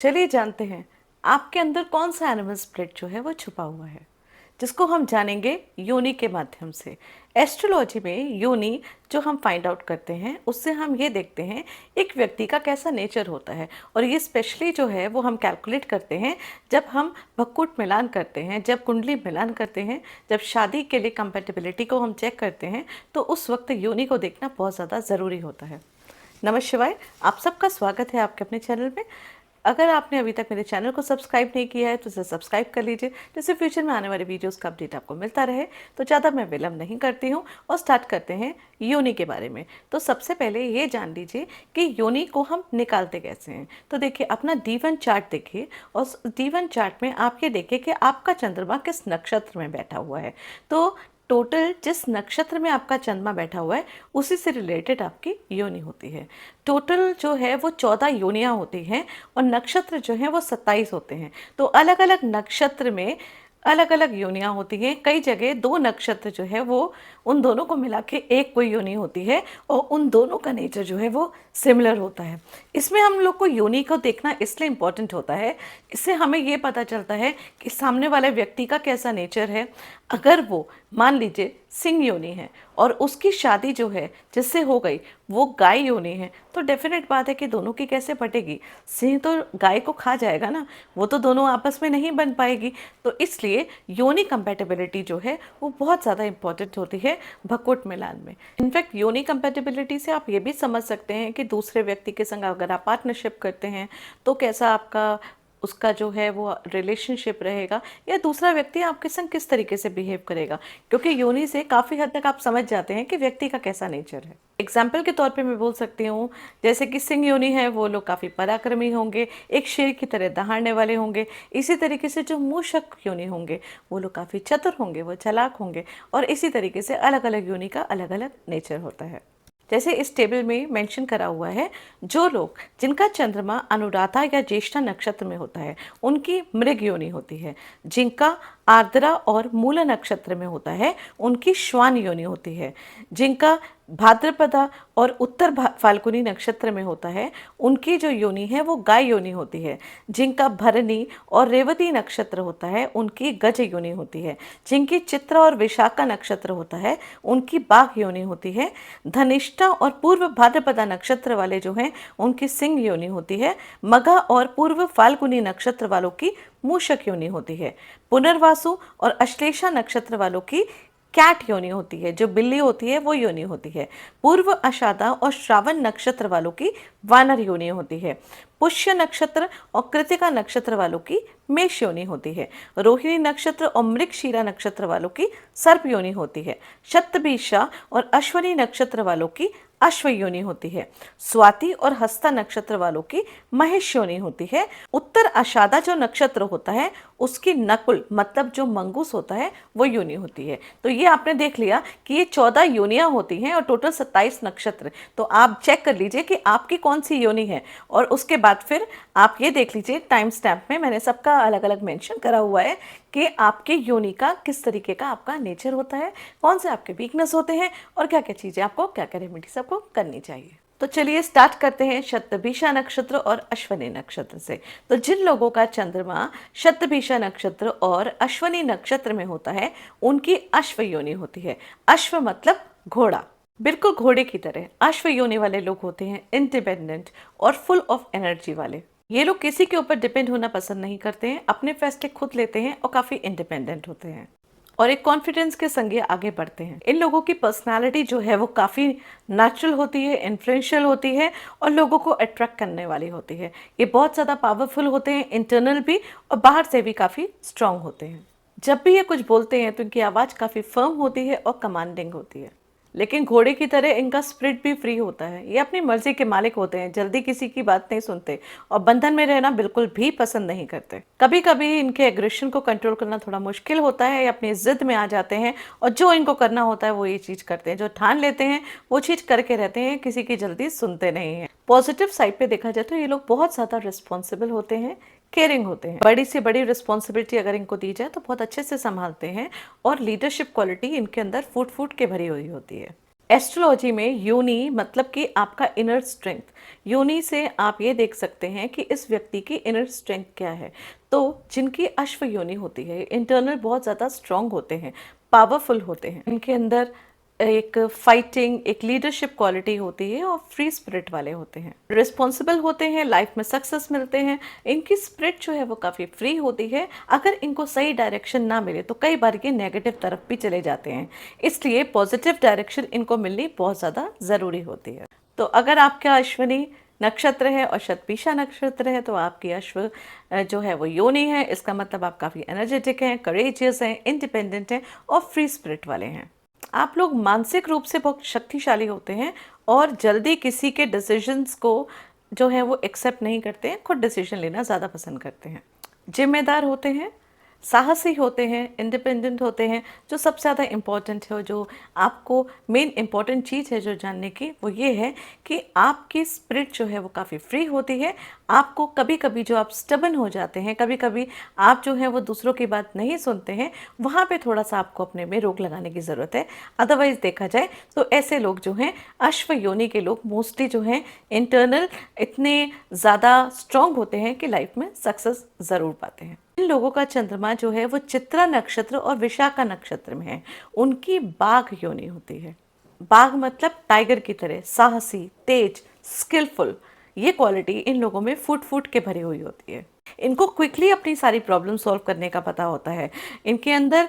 चलिए जानते हैं आपके अंदर कौन सा एनिमल स्पिरिट जो है वो छुपा हुआ है, जिसको हम जानेंगे योनि के माध्यम से। एस्ट्रोलॉजी में योनि जो हम फाइंड आउट करते हैं उससे हम ये देखते हैं एक व्यक्ति का कैसा नेचर होता है, और ये स्पेशली जो है वो हम कैलकुलेट करते हैं जब हम भक्कुट मिलान करते हैं, जब कुंडली मिलान करते हैं, जब शादी के लिए कंपेटिबिलिटी को हम चेक करते हैं, तो उस वक्त योनि को देखना बहुत ज़्यादा ज़रूरी होता है। नमः शिवाय, आप सबका स्वागत है आपके अपने चैनल में। अगर आपने अभी तक मेरे चैनल को सब्सक्राइब नहीं किया है तो इसे सब्सक्राइब कर लीजिए, जिससे फ्यूचर में आने वाले वीडियोस का अपडेट आपको मिलता रहे। तो ज़्यादा मैं विलम्ब नहीं करती हूँ और स्टार्ट करते हैं योनि के बारे में। तो सबसे पहले ये जान लीजिए कि योनि को हम निकालते कैसे हैं। तो देखिए, अपना D1 चार्ट देखिए, और D1 चार्ट में आप ये देखिए कि आपका चंद्रमा किस नक्षत्र में बैठा हुआ है। तो टोटल जिस नक्षत्र में आपका चंद्रमा बैठा हुआ है उसी से रिलेटेड आपकी योनि होती है। टोटल जो है वो 14 योनियाँ होती हैं, और नक्षत्र जो हैं वो 27 होते हैं। तो अलग अलग नक्षत्र में अलग अलग योनियाँ होती हैं। कई जगह दो नक्षत्र जो है वो उन दोनों को मिला के एक कोई योनि होती है, और उन दोनों का नेचर जो है वो सिमिलर होता है। इसमें हम लोग को योनि को देखना इसलिए इम्पोर्टेंट होता है, इससे हमें ये पता चलता है कि सामने वाले व्यक्ति का कैसा नेचर है। अगर वो मान लीजिए सिंह योनि है और उसकी शादी जो है जिससे हो गई वो गाय योनि है, तो डेफिनेट बात है कि दोनों की कैसे पटेगी। सिंह तो गाय को खा जाएगा ना, वो तो दोनों आपस में नहीं बन पाएगी। तो इसलिए योनि कंपैटिबिलिटी जो है वो बहुत ज़्यादा इंपॉर्टेंट होती है भक्कुट मिलान में। इनफैक्ट योनि कंपैटिबिलिटी से आप ये भी समझ सकते हैं कि दूसरे व्यक्ति के संग अगर आप पार्टनरशिप करते हैं तो कैसा आपका उसका जो है वो रिलेशनशिप रहेगा, या दूसरा व्यक्ति आपके संग किस तरीके से बिहेव करेगा, क्योंकि योनि से काफ़ी हद तक आप समझ जाते हैं कि व्यक्ति का कैसा नेचर है। एग्जाम्पल के तौर पे मैं बोल सकती हूँ, जैसे कि सिंह योनि है वो लोग काफ़ी पराक्रमी होंगे, एक शेर की तरह दहाड़ने वाले होंगे। इसी तरीके से जो मूषक योनि होंगे वो लोग काफ़ी चतुर होंगे, वो चालाक होंगे, और इसी तरीके से अलग अलग योनि का अलग अलग नेचर होता है। जैसे इस टेबल में मेंशन करा हुआ है, जो लोग जिनका चंद्रमा अनुराधा या ज्येष्ठा नक्षत्र में होता है उनकी मृग योनि होती है। जिनका आर्द्रा और मूला नक्षत्र में होता है उनकी श्वान योनि होती है। जिनका भाद्रपदा और उत्तर फाल्गुनी नक्षत्र में होता है उनकी जो योनि है वो गाय योनि होती है। जिनका भरणी और रेवती नक्षत्र होता है उनकी गज योनि होती है। जिनकी चित्रा और विशाखा नक्षत्र होता है उनकी बाघ योनि होती है। धनिष्ठा और पूर्व भाद्रपदा नक्षत्र वाले जो हैं उनकी सिंह योनि होती है। मघा और पूर्व फाल्गुनी नक्षत्र वालों की मूषक योनि होती है। पुनर्वासु और अश्लेषा नक्षत्र वालों की कैट योनि होती है, जो बिल्ली होती है वो योनि होती है। पूर्व आषाढ़ा और श्रावण नक्षत्र वालों की वानर योनि होती है। पुष्य नक्षत्र और कृतिका नक्षत्र वालों की मेष योनि होती है। रोहिणी नक्षत्र और मृगशीरा नक्षत्र वालों की सर्प योनि होती है। शतभिषा और अश्विनी नक्षत्र वालों की अश्व योनि होती है। स्वाति और हस्ता नक्षत्र वालों की महेश योनि होती है। उत्तर आषाढ़ा जो नक्षत्र होता है उसकी नकुल मतलब जो मंगूस होता है वो योनि होती है। तो ये आपने देख लिया कि ये 14 योनियां होती हैं और टोटल 27 नक्षत्र। तो आप चेक कर लीजिए कि आपकी कौन सी योनि है, और उसके बाद फिर आप ये देख लीजिए टाइम स्टैम्प में मैंने सबका अलग अलग मेंशन करा हुआ है कि आपके योनि का किस तरीके का आपका नेचर होता है, कौन से आपके वीकनेस होते हैं, और क्या क्या चीज़ें आपको, क्या क्या रेमेडीज आपको करनी चाहिए। तो चलिए स्टार्ट करते हैं शतभिषा नक्षत्र और अश्विनी नक्षत्र से। तो जिन लोगों का चंद्रमा शतभिषा नक्षत्र और अश्विनी नक्षत्र में होता है उनकी अश्व योनि होती है। अश्व मतलब घोड़ा, बिल्कुल घोड़े की तरह। अश्व योनि वाले लोग होते हैं इंडिपेंडेंट और फुल ऑफ एनर्जी वाले। ये लोग किसी के ऊपर डिपेंड होना पसंद नहीं करते हैं, अपने फैसले खुद लेते हैं और काफ़ी इंडिपेंडेंट होते हैं, और एक कॉन्फिडेंस के संग ये आगे बढ़ते हैं। इन लोगों की पर्सनालिटी जो है वो काफ़ी नेचुरल होती है, इन्फ्लुएंशियल होती है, और लोगों को अट्रैक्ट करने वाली होती है। ये बहुत ज़्यादा पावरफुल होते हैं, इंटरनल भी और बाहर से भी काफ़ी स्ट्रांग होते हैं। जब भी ये कुछ बोलते हैं तो इनकी आवाज़ काफ़ी फर्म होती है और कमांडिंग होती है, लेकिन घोड़े की तरह इनका स्पिरिट भी फ्री होता है। ये अपनी मर्जी के मालिक होते हैं, जल्दी किसी की बात नहीं सुनते, और बंधन में रहना बिल्कुल भी पसंद नहीं करते। कभी कभी इनके एग्रेशन को कंट्रोल करना थोड़ा मुश्किल होता है, अपनी जिद में आ जाते हैं, और जो इनको करना होता है वो ये चीज़ करते हैं। जो ठान लेते हैं वो चीज़ करके रहते हैं, किसी की जल्दी सुनते नहीं हैं। पॉजिटिव साइड पे देखा जाए तो ये लोग बहुत ज़्यादा रिस्पॉन्सिबल होते हैं, केयरिंग होते हैं। बड़ी से बड़ी रिस्पॉन्सिबिलिटी अगर इनको दी जाए तो बहुत अच्छे से संभालते हैं, और लीडरशिप क्वालिटी इनके अंदर फूट फूट के भरी हुई होती है। एस्ट्रोलॉजी में योनि मतलब कि आपका इनर स्ट्रेंथ। योनि से आप ये देख सकते हैं कि इस व्यक्ति की इनर स्ट्रेंथ क्या है। तो जिनकी अश्व योनि होती है, इंटरनल बहुत ज़्यादा स्ट्रांग होते हैं, पावरफुल होते हैं, इनके अंदर एक फाइटिंग, एक लीडरशिप क्वालिटी होती है और फ्री स्पिरिट वाले होते हैं, रिस्पॉन्सिबल होते हैं, लाइफ में सक्सेस मिलते हैं। इनकी स्पिरिट जो है वो काफ़ी फ्री होती है। अगर इनको सही डायरेक्शन ना मिले तो कई बार ये नेगेटिव तरफ भी चले जाते हैं, इसलिए पॉजिटिव डायरेक्शन इनको मिलनी बहुत ज़्यादा ज़रूरी होती है। तो अगर आपका अश्विनी नक्षत्र है और शतभिषा नक्षत्र है तो आपकी अश्व जो है वो योनि है। इसका मतलब आप काफ़ी एनर्जेटिक हैं, करेजियस हैं, इंडिपेंडेंट हैं और फ्री स्पिरिट वाले हैं। आप लोग मानसिक रूप से बहुत शक्तिशाली होते हैं और जल्दी किसी के डिसीजंस को जो है वो एक्सेप्ट नहीं करते हैं, खुद डिसीजन लेना ज़्यादा पसंद करते हैं, जिम्मेदार होते हैं, साहसी होते हैं, इंडिपेंडेंट होते हैं। जो सबसे ज़्यादा इम्पोर्टेंट है और जो आपको मेन इम्पॉर्टेंट चीज़ है जो जानने की, वो ये है कि आपकी स्पिरिट जो है वो काफ़ी फ्री होती है। आपको कभी कभी जो आप स्टबन हो जाते हैं, कभी कभी आप जो है वो दूसरों की बात नहीं सुनते हैं, वहाँ पे थोड़ा सा आपको अपने में रोक लगाने की ज़रूरत है। अदरवाइज़ देखा जाए तो ऐसे लोग जो हैं, अश्व योनि के लोग मोस्टली जो हैं इंटरनल इतने ज़्यादा स्ट्रॉन्ग होते हैं कि लाइफ में सक्सेस ज़रूर पाते हैं। इन लोगों का चंद्रमा जो है वो चित्रा नक्षत्र और विशाखा नक्षत्र में है। उनकी बाघ योनि होती है। बाघ मतलब टाइगर की तरह साहसी, तेज, स्किलफुल। ये क्वालिटी इन लोगों में फूट फूट के भरी हुई होती है। इनको क्विकली अपनी सारी प्रॉब्लम सॉल्व करने का पता होता है। इनके अंदर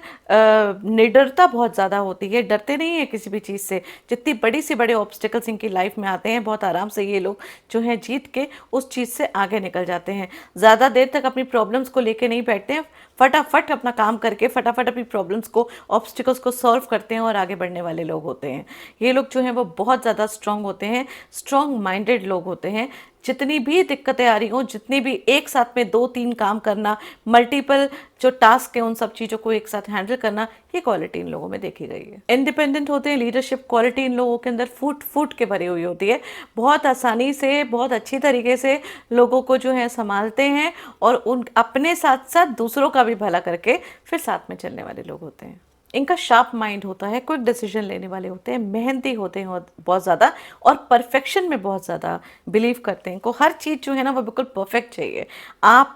निडरता बहुत ज़्यादा होती है, डरते नहीं है किसी भी चीज़ से। जितनी बड़ी से बड़े ऑब्स्टिकल्स इनकी लाइफ में आते हैं, बहुत आराम से ये लोग जो हैं जीत के उस चीज़ से आगे निकल जाते हैं। ज़्यादा देर तक अपनी प्रॉब्लम्स को लेके नहीं बैठते हैं, फटाफट अपना काम करके फटाफट अपनी प्रॉब्लम्स को, ऑब्स्टिकल्स को सॉल्व करते हैं और आगे बढ़ने वाले लोग होते हैं। ये लोग जो हैं वो बहुत ज़्यादा स्ट्रांग होते हैं, स्ट्रांग माइंडेड लोग होते हैं। जितनी भी दिक्कतें आ रही हों, जितनी भी एक साथ में 2-3 काम करना, मल्टीपल जो टास्क है उन सब चीज़ों को एक साथ हैंडल करना, ये क्वालिटी इन लोगों में देखी गई है। इंडिपेंडेंट होते हैं, लीडरशिप क्वालिटी इन लोगों के अंदर फूट फूट के भरी हुई होती है। बहुत आसानी से, बहुत अच्छी तरीके से लोगों को जो है संभालते हैं और उन अपने साथ साथ दूसरों का भी भला करके फिर साथ में चलने वाले लोग होते हैं। इनका शार्प माइंड होता है, क्विक डिसीजन लेने वाले होते हैं, मेहनती होते हैं बहुत ज़्यादा और परफेक्शन में बहुत ज़्यादा बिलीव करते हैं। इनको हर चीज़ जो है ना वो बिल्कुल परफेक्ट चाहिए। आप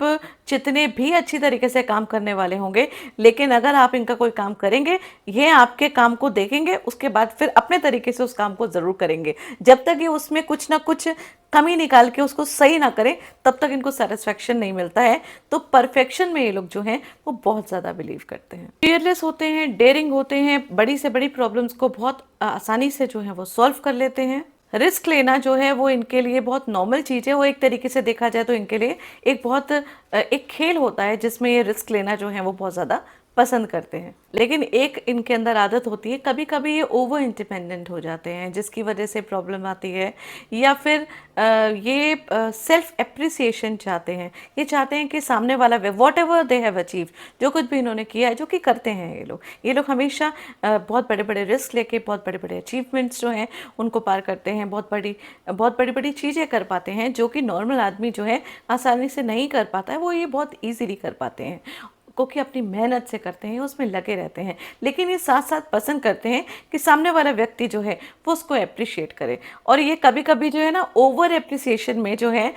जितने भी अच्छी तरीके से काम करने वाले होंगे, लेकिन अगर आप इनका कोई काम करेंगे, ये आपके काम को देखेंगे, उसके बाद फिर अपने तरीके से उस काम को ज़रूर करेंगे। जब तक ये उसमें कुछ ना कुछ कमी निकाल के उसको सही ना करें, तब तक इनको सेटिस्फैक्शन नहीं मिलता है। तो परफेक्शन में ये लोग जो हैं वो बहुत ज़्यादा बिलीव करते हैं। फियरलेस होते हैं, डेयरिंग होते हैं, बड़ी से बड़ी प्रॉब्लम्स को बहुत आसानी से जो है वो सॉल्व कर लेते हैं। रिस्क लेना जो है वो इनके लिए बहुत नॉर्मल चीज़ है। वो एक तरीके से देखा जाए तो इनके लिए एक बहुत एक खेल होता है जिसमें ये रिस्क लेना जो है वो बहुत ज़्यादा पसंद करते हैं। लेकिन एक इनके अंदर आदत होती है, कभी कभी ये ओवर इंडिपेंडेंट हो जाते हैं जिसकी वजह से प्रॉब्लम आती है। या फिर ये सेल्फ एप्रिसिएशन चाहते हैं। ये चाहते हैं कि सामने वाला what ever they have achieve, जो कुछ भी इन्होंने किया है, जो कि करते हैं ये लोग हमेशा बहुत बड़े बड़े रिस्क लेके बहुत बड़े बड़े अचीवमेंट्स जो हैं उनको पार करते हैं। बहुत बड़ी बड़ी चीज़ें कर पाते हैं जो कि नॉर्मल आदमी जो है आसानी से नहीं कर पाता है, वो ये बहुत ईजीली कर पाते हैं क्योंकि अपनी मेहनत से करते हैं, उसमें लगे रहते हैं। लेकिन ये साथ साथ पसंद करते हैं कि सामने वाला व्यक्ति जो है वो उसको अप्रिशिएट करे। और ये कभी कभी जो है ना ओवर एप्रिसिएशन में जो है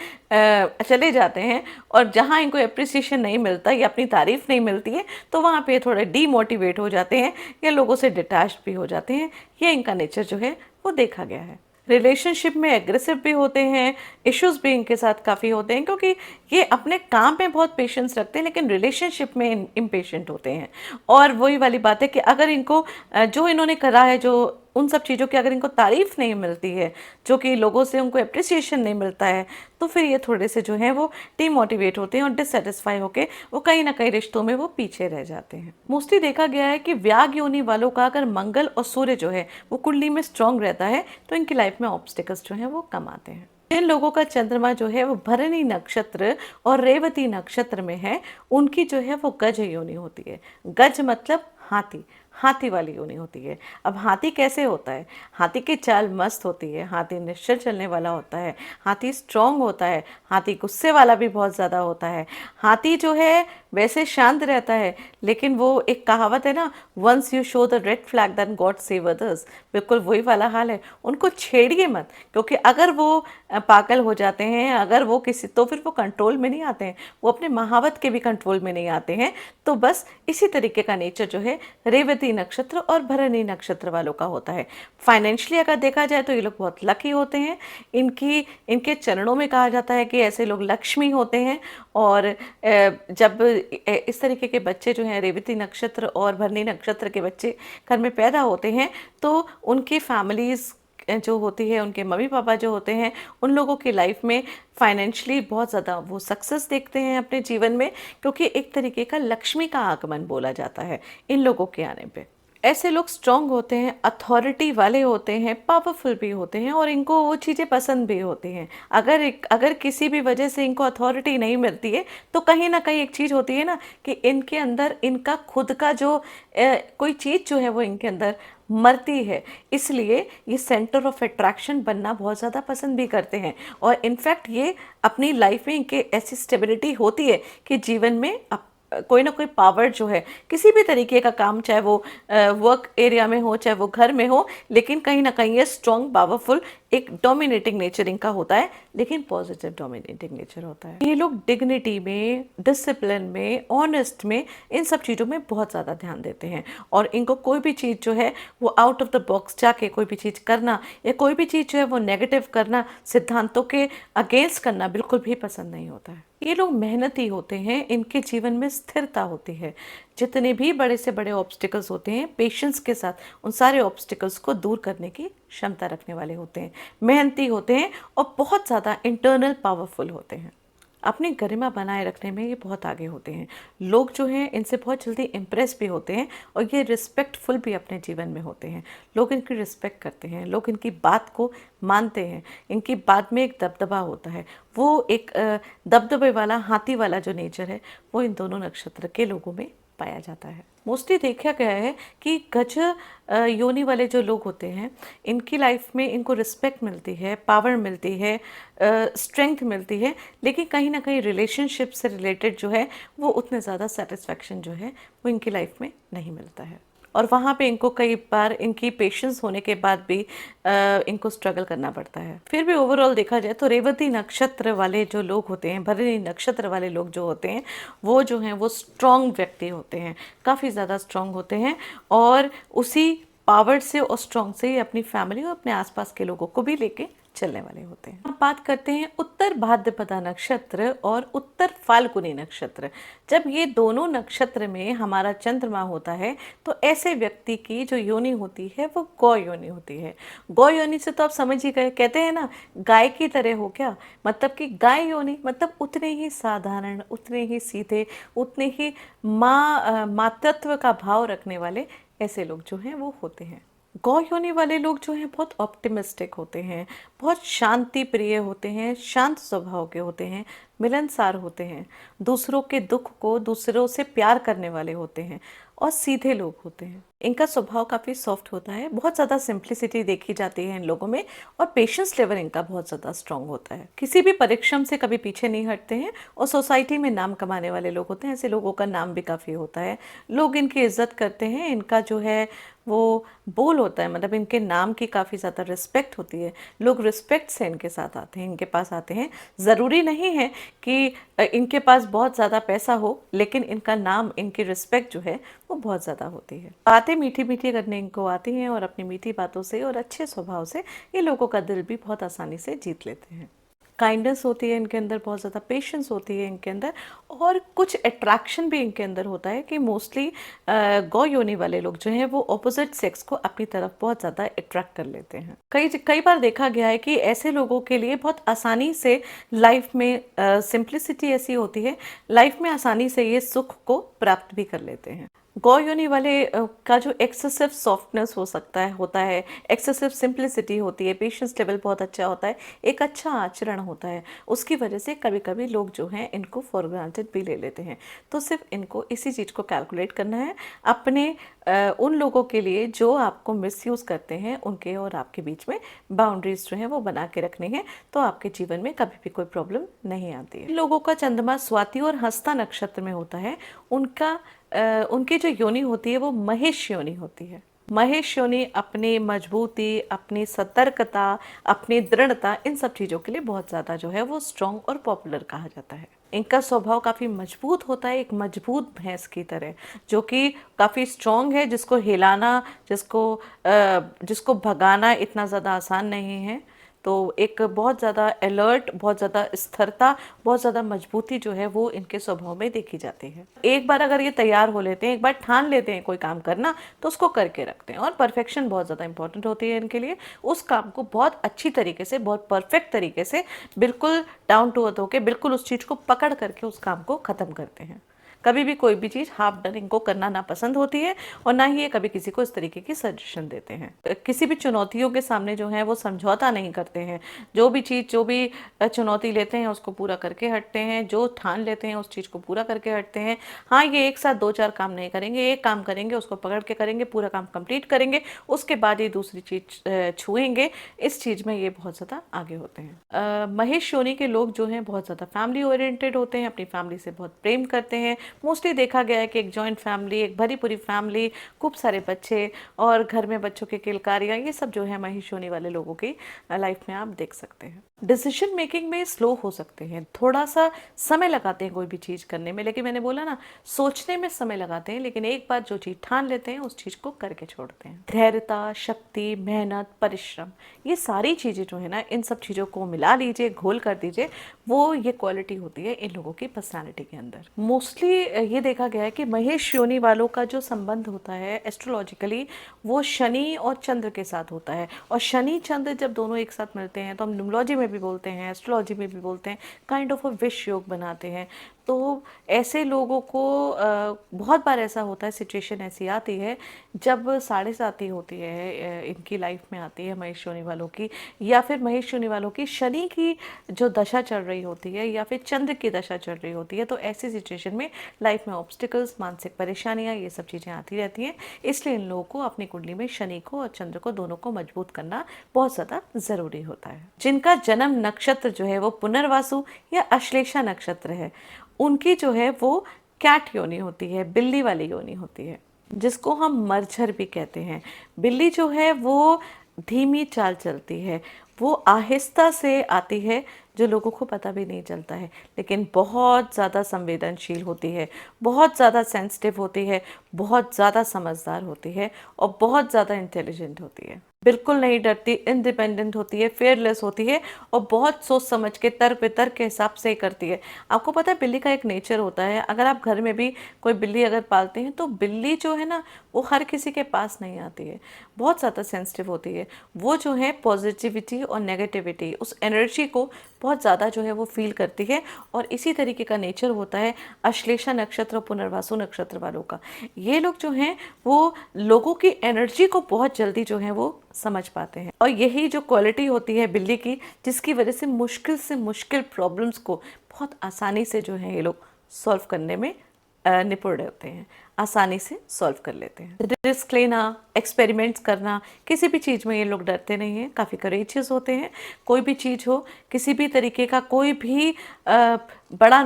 चले जाते हैं, और जहाँ इनको एप्रिसिएशन नहीं मिलता या अपनी तारीफ़ नहीं मिलती है तो वहाँ पे थोड़े डीमोटिवेट हो जाते हैं या लोगों से डिटैच भी हो जाते हैं। ये इनका नेचर जो है वो देखा गया है। रिलेशनशिप में एग्रेसिव भी होते हैं, इश्यूज भी इनके साथ काफ़ी होते हैं क्योंकि ये अपने काम में बहुत पेशेंस रखते हैं लेकिन रिलेशनशिप में इम्पेशेंट होते हैं। और वही वाली बात है कि अगर इनको जो इन्होंने करा है, जो उन सब चीज़ों की अगर इनको तारीफ़ नहीं मिलती है, जो कि लोगों से उनको अप्रिसिएशन नहीं मिलता है, तो फिर ये थोड़े से जो हैं वो डीमोटिवेट होते हैं और डिससेटिस्फाई होकर वो कहीं ना कहीं रिश्तों में वो पीछे रह जाते हैं। मोस्टली देखा गया है कि व्याग योनि वालों का अगर मंगल और सूर्य जो है वो कुंडली में स्ट्रांग रहता है तो इनकी लाइफ में ऑब्स्टिकल्स जो हैं वो कम आते हैं। जिन लोगों का चंद्रमा जो है वो भरणी नक्षत्र और रेवती नक्षत्र में है, उनकी जो है वो गज योनि होती है। गज मतलब हाथी, हाथी वाली योनि होती है। अब हाथी कैसे होता है? हाथी की चाल मस्त होती है, हाथी निश्चल चलने वाला होता है, हाथी स्ट्रांग होता है, हाथी गुस्से वाला भी बहुत ज़्यादा होता है। हाथी जो है वैसे शांत रहता है, लेकिन वो एक कहावत है ना, once you show the red flag then god save others, बिल्कुल वही वाला हाल है। उनको छेड़िए मत, क्योंकि अगर वो पागल हो जाते हैं, अगर वो किसी, तो फिर वो कंट्रोल में नहीं आते हैं, वो अपने महावत के भी कंट्रोल में नहीं आते हैं। तो बस इसी तरीके का नेचर जो है रेवती नक्षत्र और भरणी नक्षत्र वालों का होता है। फाइनेंशियली अगर देखा जाए तो ये लोग बहुत लकी होते हैं। इनके चरणों में कहा जाता है कि ऐसे लोग लक्ष्मी होते हैं। और जब इस तरीके के बच्चे जो हैं, रेवती नक्षत्र और भरणी नक्षत्र के बच्चे घर में पैदा होते हैं, तो उनकी फैमिलीज़ जो होती है, उनके मम्मी पापा जो होते हैं, उन लोगों की लाइफ में फाइनेंशियली बहुत ज़्यादा वो सक्सेस देखते हैं अपने जीवन में, क्योंकि एक तरीके का लक्ष्मी का आगमन बोला जाता है इन लोगों के आने पे। ऐसे लोग स्ट्रांग होते हैं, अथॉरिटी वाले होते हैं, पावरफुल भी होते हैं, और इनको वो चीज़ें पसंद भी होती हैं। अगर किसी भी वजह से इनको अथॉरिटी नहीं मिलती है, तो कहीं ना कहीं एक चीज़ होती है ना, कि इनके अंदर इनका खुद का जो कोई चीज़ जो है वो इनके अंदर मरती है। इसलिए ये सेंटर ऑफ अट्रैक्शन बनना बहुत ज़्यादा पसंद भी करते हैं। और इनफैक्ट ये अपनी लाइफ में इनके ऐसी स्टेबिलिटी होती है कि जीवन में कोई ना कोई पावर जो है, किसी भी तरीके का काम, चाहे वो वर्क एरिया में हो, चाहे वो घर में हो, लेकिन कहीं ना कहीं ये स्ट्रॉन्ग पावरफुल एक डोमिनेटिंग नेचर इनका होता है, लेकिन पॉजिटिव डोमिनेटिंग नेचर होता है। ये लोग डिग्निटी में, डिसिप्लिन में, ऑनेस्ट में, इन सब चीज़ों में बहुत ज़्यादा ध्यान देते हैं। और इनको कोई भी चीज़ जो है वो आउट ऑफ द बॉक्स जाके कोई भी चीज़ करना, या कोई भी चीज़ जो है वो नेगेटिव करना, सिद्धांतों के अगेंस्ट करना बिल्कुल भी पसंद नहीं होता है। ये लोग मेहनती होते हैं, इनके जीवन में स्थिरता होती है। जितने भी बड़े से बड़े ऑब्स्टिकल्स होते हैं, पेशेंस के साथ उन सारे ऑब्स्टिकल्स को दूर करने की क्षमता रखने वाले होते हैं, मेहनती होते हैं, और बहुत ज़्यादा इंटरनल पावरफुल होते हैं। अपनी गरिमा बनाए रखने में ये बहुत आगे होते हैं। लोग जो हैं इनसे बहुत जल्दी इम्प्रेस भी होते हैं, और ये रिस्पेक्टफुल भी अपने जीवन में होते हैं। लोग इनकी रिस्पेक्ट करते हैं, लोग इनकी बात को मानते हैं, इनकी बात में एक दबदबा होता है। वो एक दबदबे वाला, हाथी वाला जो नेचर है, वो इन दोनों नक्षत्र के लोगों में पाया जाता है। मोस्टली देखा गया है कि गज योनि वाले जो लोग होते हैं, इनकी लाइफ में इनको रिस्पेक्ट मिलती है, पावर मिलती है, स्ट्रेंथ मिलती है, लेकिन कहीं ना कहीं रिलेशनशिप से रिलेटेड जो है वो उतने ज़्यादा सेटिस्फैक्शन जो है वो इनकी लाइफ में नहीं मिलता है। और वहाँ पे इनको कई बार इनकी पेशेंस होने के बाद भी इनको स्ट्रगल करना पड़ता है। फिर भी ओवरऑल देखा जाए तो रेवती नक्षत्र वाले जो लोग होते हैं, भरणी नक्षत्र वाले लोग जो होते हैं, वो जो हैं वो स्ट्रॉन्ग व्यक्ति होते हैं, काफ़ी ज़्यादा स्ट्रॉन्ग होते हैं, और उसी पावर से और स्ट्रॉन्ग से ही अपनी फैमिली और अपने आसपास के लोगों को भी लेके चलने वाले होते हैं। अब बात करते हैं उत्तर भाद्रपदा नक्षत्र और उत्तर फाल्गुनी नक्षत्र। जब ये दोनों नक्षत्र में हमारा चंद्रमा होता है, तो ऐसे व्यक्ति की जो योनि होती है वो गौ योनि होती है। गौ योनि से तो आप समझ ही गए, कहते हैं ना गाय की तरह हो क्या, मतलब कि गाय योनि मतलब उतने ही साधारण, उतने ही सीधे, उतने ही मातृत्व का भाव रखने वाले ऐसे लोग जो हैं वो होते हैं। गौ योनि वाले लोग जो हैं बहुत ऑप्टिमिस्टिक होते हैं, बहुत शांति प्रिय होते हैं, शांत स्वभाव के होते हैं, मिलनसार होते हैं, दूसरों के दुख को, दूसरों से प्यार करने वाले होते हैं, और सीधे लोग होते हैं। इनका स्वभाव काफ़ी सॉफ्ट होता है, बहुत ज़्यादा सिंप्लिसिटी देखी जाती है इन लोगों में, और पेशेंस लेवल इनका बहुत ज़्यादा स्ट्रांग होता है। किसी भी परिश्रम से कभी पीछे नहीं हटते हैं, और सोसाइटी में नाम कमाने वाले लोग होते हैं। ऐसे लोगों का नाम भी काफ़ी होता है, लोग इनकी इज्जत करते हैं, इनका जो है वो बोल होता है, मतलब इनके नाम की काफ़ी ज़्यादा रिस्पेक्ट होती है। लोग रिस्पेक्ट से इनके साथ आते हैं, इनके पास आते हैं। ज़रूरी नहीं है कि इनके पास बहुत ज़्यादा पैसा हो, लेकिन इनका नाम, इनकी रिस्पेक्ट जो है वो बहुत ज़्यादा होती है। बातें मीठी मीठी करने इनको आती हैं, और अपनी मीठी बातों से और अच्छे स्वभाव से ये लोगों का दिल भी बहुत आसानी से जीत लेते हैं। काइंडनेस होती है इनके अंदर, बहुत ज़्यादा पेशेंस होती है इनके अंदर, और कुछ अट्रैक्शन भी इनके अंदर होता है कि मोस्टली गौ योनि वाले लोग जो हैं वो ऑपोजिट सेक्स को अपनी तरफ बहुत ज़्यादा अट्रैक्ट कर लेते हैं। कई बार देखा गया है कि ऐसे लोगों के लिए बहुत आसानी से लाइफ में सिंप्लिसिटी ऐसी होती है, लाइफ में आसानी से ये सुख को प्राप्त भी कर लेते हैं। गौ योनि वाले का जो एक्सेसिव सॉफ्टनेस हो सकता है होता है, एक्सेसिव सिंप्लिसिटी होती है, पेशेंस लेवल बहुत अच्छा होता है, एक अच्छा आचरण होता है, उसकी वजह से कभी-कभी लोग जो हैं इनको फॉर ग्रांटेड भी ले लेते हैं। तो सिर्फ इनको इसी चीज़ को कैलकुलेट करना है, अपने उन लोगों के लिए जो आपको मिसयूज़ करते हैं, उनके और आपके बीच में बाउंड्रीज़ जो हैं वो बना के रखनी है, तो आपके जीवन में कभी भी कोई प्रॉब्लम नहीं आती है। लोगों का चंद्रमा स्वाति और हस्ता नक्षत्र में होता है, उनकी जो योनि होती है वो महेश योनि होती है। महेश योनि अपनी मजबूती, अपनी सतर्कता, अपनी दृढ़ता, इन सब चीज़ों के लिए बहुत ज़्यादा जो है वो स्ट्रॉन्ग और पॉपुलर कहा जाता है। इनका स्वभाव काफ़ी मजबूत होता है, एक मजबूत भैंस की तरह, जो कि काफ़ी स्ट्रॉन्ग है, जिसको हिलाना, जिसको भगाना इतना ज़्यादा आसान नहीं है। तो एक बहुत ज़्यादा अलर्ट, बहुत ज़्यादा स्थिरता, बहुत ज़्यादा मजबूती जो है वो इनके स्वभाव में देखी जाती है। एक बार अगर ये तैयार हो लेते हैं, एक बार ठान लेते हैं कोई काम करना, तो उसको करके रखते हैं। और परफेक्शन बहुत ज़्यादा इंपॉर्टेंट होती है इनके लिए। उस काम को बहुत अच्छी तरीके से, बहुत परफेक्ट तरीके से, बिल्कुल डाउन टू अर्थ होके, बिल्कुल उस चीज़ को पकड़ करके उस काम को ख़त्म करते हैं। कभी भी कोई भी चीज़ हाफ डन इनको करना ना पसंद होती है, और ना ही ये कभी किसी को इस तरीके की सजेशन देते हैं। किसी भी चुनौतियों के सामने जो है वो समझौता नहीं करते हैं। जो भी चुनौती लेते हैं उसको पूरा करके हटते हैं, जो ठान लेते हैं उस चीज़ को पूरा करके हटते हैं। हाँ, ये एक साथ 2-4 काम नहीं करेंगे, एक काम करेंगे, उसको पकड़ के करेंगे, पूरा काम कंप्लीट करेंगे, उसके बाद ये दूसरी चीज़ छुएंगे। इस चीज़ में ये बहुत ज़्यादा आगे होते हैं। महेश योनि के लोग जो हैं बहुत ज़्यादा फैमिली ओरिएंटेड होते हैं, अपनी फैमिली से बहुत प्रेम करते हैं। मोस्टली देखा गया है कि एक जॉइंट फैमिली, एक भरी पूरी फैमिली, खूब सारे बच्चे, और घर में बच्चों की किलकारियाँ, ये सब जो है महेश योनि वाले लोगों की लाइफ में आप देख सकते हैं। डिसीजन मेकिंग में स्लो हो सकते हैं, थोड़ा सा समय लगाते हैं कोई भी चीज़ करने में, लेकिन मैंने बोला ना, सोचने में समय लगाते हैं, लेकिन एक बार जो चीज़ ठान लेते हैं उस चीज़ को करके छोड़ते हैं। धैर्यता, शक्ति, मेहनत, परिश्रम, ये सारी चीज़ें जो है ना, इन सब चीज़ों को मिला लीजिए, घोल कर दीजिए, वो ये क्वालिटी होती है इन लोगों की पर्सनालिटी के अंदर। मोस्टली ये देखा गया है कि महेश योनि वालों का जो संबंध होता है एस्ट्रोलॉजिकली, वो शनि और चंद्र के साथ होता है। और शनि चंद्र जब दोनों एक साथ मिलते हैं, तो हम न्यूमरोलॉजी में भी बोलते हैं, एस्ट्रोलॉजी में भी बोलते हैं, काइंड ऑफ अ विश योग बनाते हैं। तो ऐसे लोगों को बहुत बार ऐसा होता है, सिचुएशन ऐसी आती है जब साढ़े साती होती है, इनकी लाइफ में आती है महेश योनि वालों की, या फिर महेश योनि वालों की शनि की जो दशा चल रही होती है, या फिर चंद्र की दशा चल रही होती है। तो ऐसी सिचुएशन में लाइफ में ऑब्स्टिकल्स, मानसिक परेशानियां, ये सब चीज़ें आती रहती हैं। इसलिए इन लोगों को अपनी कुंडली में शनि को और चंद्र को, दोनों को मजबूत करना बहुत ज़्यादा ज़रूरी होता है। जिनका जन्म नक्षत्र जो है वो पुनर्वासु या अश्लेषा नक्षत्र है, उनकी जो है वो कैट योनि होती है, बिल्ली वाली योनि होती है, जिसको हम मरझर भी कहते हैं। बिल्ली जो है वो धीमी चाल चलती है, वो आहिस्ता से आती है, जो लोगों को पता भी नहीं चलता है, लेकिन बहुत ज़्यादा संवेदनशील होती है, बहुत ज़्यादा सेंसिटिव होती है, बहुत ज़्यादा समझदार होती है, और बहुत ज़्यादा इंटेलिजेंट होती है। बिल्कुल नहीं डरती, इंडिपेंडेंट होती है, फेयरलेस होती है, और बहुत सोच समझ के, तर्क वितर्क के हिसाब से ही करती है। आपको पता है बिल्ली का एक नेचर होता है, अगर आप घर में भी कोई बिल्ली अगर पालते हैं, तो बिल्ली जो है ना, वो हर किसी के पास नहीं आती है, बहुत ज़्यादा सेंसिटिव होती है। वो जो है पॉजिटिविटी और नेगेटिविटी, उस एनर्जी को बहुत ज़्यादा जो है वो फील करती है। और इसी तरीके का नेचर होता है अश्लेषा नक्षत्र और पुनर्वासु नक्षत्र वालों का। ये लोग जो हैं वो लोगों की एनर्जी को बहुत जल्दी जो है वो समझ पाते हैं, और यही जो क्वालिटी होती है बिल्ली की, जिसकी वजह से मुश्किल प्रॉब्लम्स को बहुत आसानी से जो है ये लोग सॉल्व करने में निपुण होते हैं, आसानी से सॉल्व कर लेते हैं। रिस्क लेना, एक्सपेरिमेंट्स करना, किसी भी चीज़ में ये लोग डरते नहीं हैं, काफ़ी करेजियस होते हैं। कोई भी चीज़ हो, किसी भी तरीके का कोई भी बड़ा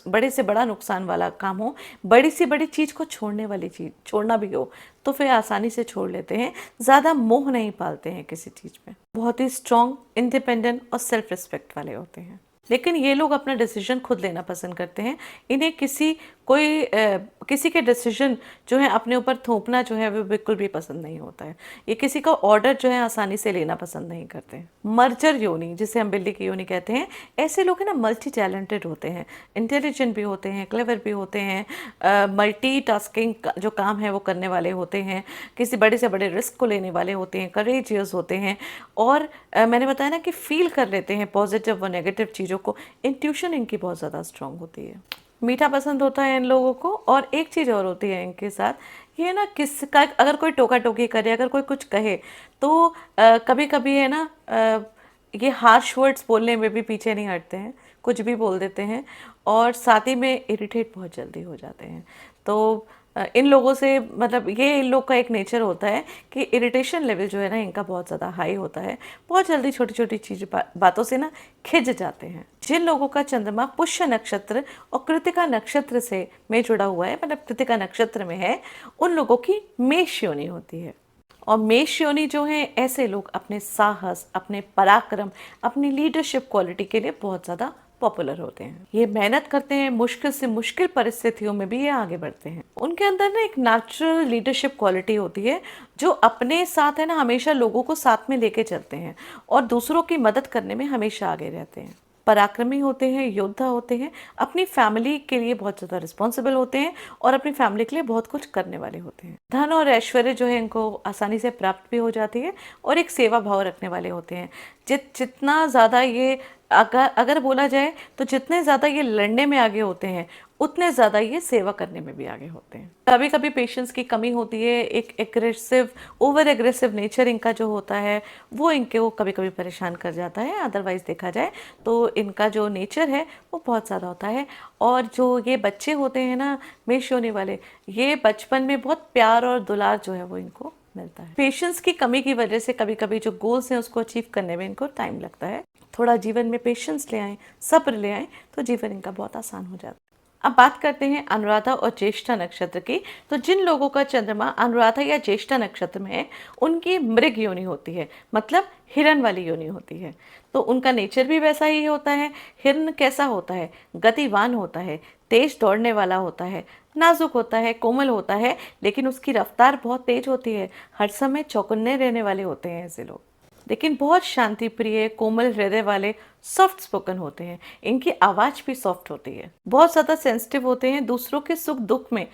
बड़े से बड़ा नुकसान वाला काम हो, बड़ी से बड़ी चीज़ को छोड़ने वाली चीज़ छोड़ना भी हो, तो फिर आसानी से छोड़ लेते हैं। ज़्यादा मोह नहीं पालते हैं किसी चीज़ में, बहुत ही स्ट्रॉन्ग, इंडिपेंडेंट और सेल्फ रिस्पेक्ट वाले होते हैं। लेकिन ये लोग अपना डिसीजन खुद लेना पसंद करते हैं। इन्हें किसी के डिसीजन जो है अपने ऊपर थोपना जो है वो बिल्कुल भी पसंद नहीं होता है। ये किसी का ऑर्डर जो है आसानी से लेना पसंद नहीं करते। मर्जर योनि, जिसे हम बिल्ली की योनि कहते हैं, ऐसे लोग है ना मल्टी टैलेंटेड होते हैं, इंटेलिजेंट भी होते हैं, क्लेवर भी होते हैं, मल्टी टास्किंग जो काम है वो करने वाले होते हैं, किसी बड़े से बड़े रिस्क को लेने वाले होते हैं, करेजियस होते हैं, और मैंने बताया ना कि फील कर लेते हैं पॉजिटिव और नेगेटिव चीज़ों को। इंट्यूशन इनकी बहुत ज़्यादा स्ट्रांग होती है। मीठा पसंद होता है इन लोगों को। और एक चीज़ और होती है इनके साथ, ये ना किसका अगर कोई टोका टोकी करे, अगर कोई कुछ कहे तो कभी कभी है ना ये हार्श वर्ड्स बोलने में भी पीछे नहीं हटते हैं, कुछ भी बोल देते हैं। और साथ ही में इरिटेट बहुत जल्दी हो जाते हैं। तो इन लोगों से मतलब ये इन लोग का एक नेचर होता है कि इरिटेशन लेवल जो है ना इनका बहुत ज़्यादा हाई होता है। बहुत जल्दी छोटी छोटी चीज़ बातों से ना खिंच जाते हैं। जिन लोगों का चंद्रमा पुष्य नक्षत्र और कृतिका नक्षत्र से में जुड़ा हुआ है, मतलब कृतिका नक्षत्र में है, उन लोगों की मेष योनि होती है। और मेष योनि जो है, ऐसे लोग अपने साहस, अपने पराक्रम, अपनी लीडरशिप क्वालिटी के लिए बहुत ज़्यादा पॉपुलर होते हैं। ये मेहनत करते हैं, मुश्किल से मुश्किल परिस्थितियों में भी ये आगे बढ़ते हैं। उनके अंदर ना एक नेचुरल लीडरशिप क्वालिटी होती है, जो अपने साथ है ना हमेशा लोगों को साथ में लेके चलते हैं और दूसरों की मदद करने में हमेशा आगे रहते हैं। पराक्रमी होते हैं, योद्धा होते हैं, अपनी फैमिली के लिए बहुत ज़्यादा रिस्पॉन्सिबल होते हैं और अपनी फैमिली के लिए बहुत कुछ करने वाले होते हैं। धन और ऐश्वर्य जो है इनको आसानी से प्राप्त भी हो जाती है और एक सेवा भाव रखने वाले होते हैं। जितना ज़्यादा ये अगर बोला जाए तो जितने ज़्यादा ये लड़ने में आगे होते हैं, उतने ज़्यादा ये सेवा करने में भी आगे होते हैं। कभी कभी पेशेंस की कमी होती है, एक एग्रेसिव, ओवर एग्रेसिव नेचर इनका जो होता है वो इनके वो कभी कभी परेशान कर जाता है। अदरवाइज देखा जाए तो इनका जो नेचर है वो बहुत ज़्यादा होता है। और जो ये बच्चे होते हैं ना मेष योनि वाले, ये बचपन में बहुत प्यार और दुलार जो है वो इनको मिलता है। पेशेंस की कमी की वजह से कभी कभी जो गोल्स हैं उसको अचीव करने में इनको टाइम लगता है। थोड़ा जीवन में पेशेंस ले आएं, सब्र ले आएं, तो जीवन इनका बहुत आसान हो जाता है। अब बात करते हैं अनुराधा और ज्येष्ठा नक्षत्र की। तो जिन लोगों का चंद्रमा अनुराधा या ज्येष्ठा नक्षत्र में है, उनकी मृग योनि होती है, मतलब हिरण वाली योनि होती है। तो उनका नेचर भी वैसा ही होता है। हिरण कैसा होता है? गतिवान होता है, तेज दौड़ने वाला होता है, नाजुक होता है, कोमल होता है, लेकिन उसकी रफ्तार बहुत तेज होती है। हर समय चौकन्ने रहने वाले होते हैं ऐसे लोग, लेकिन बहुत शांति प्रिय, कोमल हृदय वाले, सॉफ्ट स्पोकन होते हैं। इनकी आवाज़ भी सॉफ्ट होती है। बहुत ज़्यादा सेंसिटिव होते हैं, दूसरों के सुख दुख में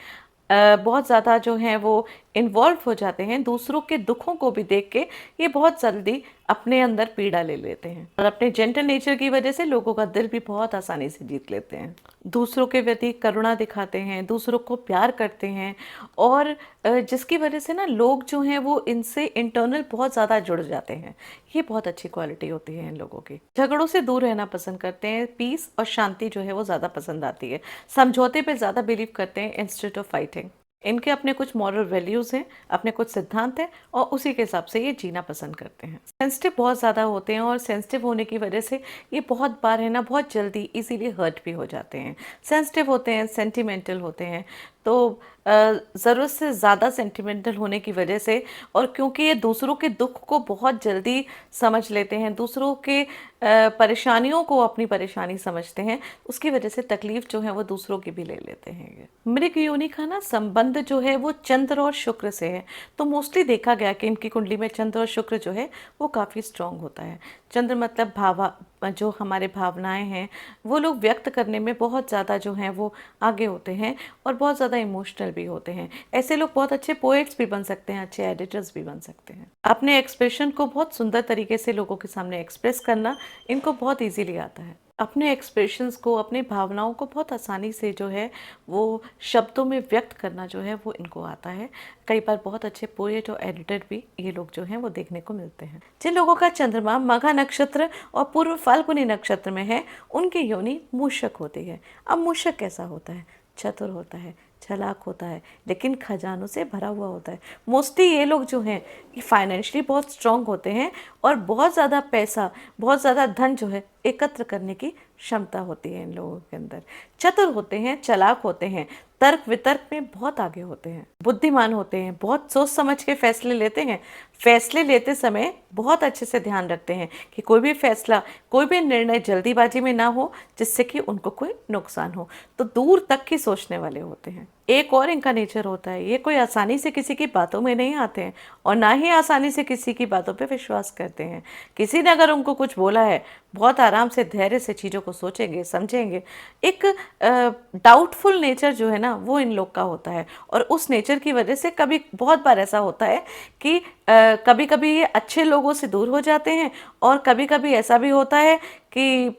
बहुत ज़्यादा जो हैं वो इन्वॉल्व हो जाते हैं। दूसरों के दुखों को भी देख के ये बहुत जल्दी अपने अंदर पीड़ा ले लेते हैं और अपने जेंटल नेचर की वजह से लोगों का दिल भी बहुत आसानी से जीत लेते हैं। दूसरों के प्रति करुणा दिखाते हैं, दूसरों को प्यार करते हैं और जिसकी वजह से ना लोग जो हैं वो इनसे इंटरनल बहुत ज़्यादा जुड़ जाते हैं। ये बहुत अच्छी क्वालिटी होती है इन लोगों की। झगड़ों से दूर रहना पसंद करते हैं, पीस और शांति जो है वो ज़्यादा पसंद आती है। समझौते पे ज़्यादा बिलीव करते हैं इंस्टेड ऑफ फाइटिंग। इनके अपने कुछ मॉरल वैल्यूज़ हैं, अपने कुछ सिद्धांत हैं और उसी के हिसाब से ये जीना पसंद करते हैं। सेंसिटिव बहुत ज़्यादा होते हैं और सेंसिटिव होने की वजह से ये बहुत बार है ना बहुत जल्दी इजीली हर्ट भी हो जाते हैं। सेंसिटिव होते हैं, सेंटिमेंटल होते हैं, तो ज़रूरत से ज़्यादा सेंटिमेंटल होने की वजह से और क्योंकि ये दूसरों के दुख को बहुत जल्दी समझ लेते हैं, दूसरों के परेशानियों को अपनी परेशानी समझते हैं, उसकी वजह से तकलीफ जो है वो दूसरों की भी ले लेते हैं। ये मृग योनि का ना संबंध जो है वो चंद्र और शुक्र से है। तो मोस्टली देखा गया कि इनकी कुंडली में चंद्र और शुक्र जो है वो काफ़ी स्ट्रांग होता है। चंद्र मतलब जो हमारे भावनाएं हैं वो लोग व्यक्त करने में बहुत ज़्यादा जो हैं वो आगे होते हैं और बहुत ज़्यादा इमोशनल भी होते हैं। ऐसे लोग बहुत अच्छे पोएट्स भी बन सकते हैं, अच्छे एडिटर्स भी बन सकते हैं। अपने एक्सप्रेशन को बहुत सुंदर तरीके से लोगों के सामने एक्सप्रेस करना इनको बहुत इजीली आता है। अपने एक्सप्रेशंस को, अपने भावनाओं को बहुत आसानी से जो है वो शब्दों में व्यक्त करना जो है वो इनको आता है। कई बार बहुत अच्छे पोएट और एडिटर भी ये लोग जो हैं वो देखने को मिलते हैं। जिन लोगों का चंद्रमा मघा नक्षत्र और पूर्व फाल्गुनी नक्षत्र में है, उनकी योनि मूषक होती है। अब मूषक कैसा होता है? चतुर होता है, चालाक होता है, लेकिन खजानों से भरा हुआ होता है। मोस्टली ये लोग जो हैं ये फाइनेंशियली बहुत स्ट्रांग होते हैं और बहुत ज़्यादा पैसा, बहुत ज़्यादा धन जो है एकत्र करने की क्षमता होती है इन लोगों के अंदर। चतुर होते हैं, चालाक होते हैं, तर्क वितर्क में बहुत आगे होते हैं, बुद्धिमान होते हैं, बहुत सोच समझ के फैसले लेते हैं। फैसले लेते समय बहुत अच्छे से ध्यान रखते हैं कि कोई भी फैसला, कोई भी निर्णय जल्दीबाजी में ना हो जिससे कि उनको कोई नुकसान हो। तो दूर तक की सोचने वाले होते हैं। एक और इनका नेचर होता है, ये कोई आसानी से किसी की बातों में नहीं आते हैं और ना ही आसानी से किसी की बातों पे विश्वास करते हैं। किसी ने अगर उनको कुछ बोला है, बहुत आराम से धैर्य से चीज़ों को सोचेंगे, समझेंगे। एक डाउटफुल नेचर जो है ना वो इन लोग का होता है और उस नेचर की वजह से कभी बहुत बार ऐसा होता है कि कभी कभी ये अच्छे लोगों से दूर हो जाते हैं और कभी कभी ऐसा भी होता है कि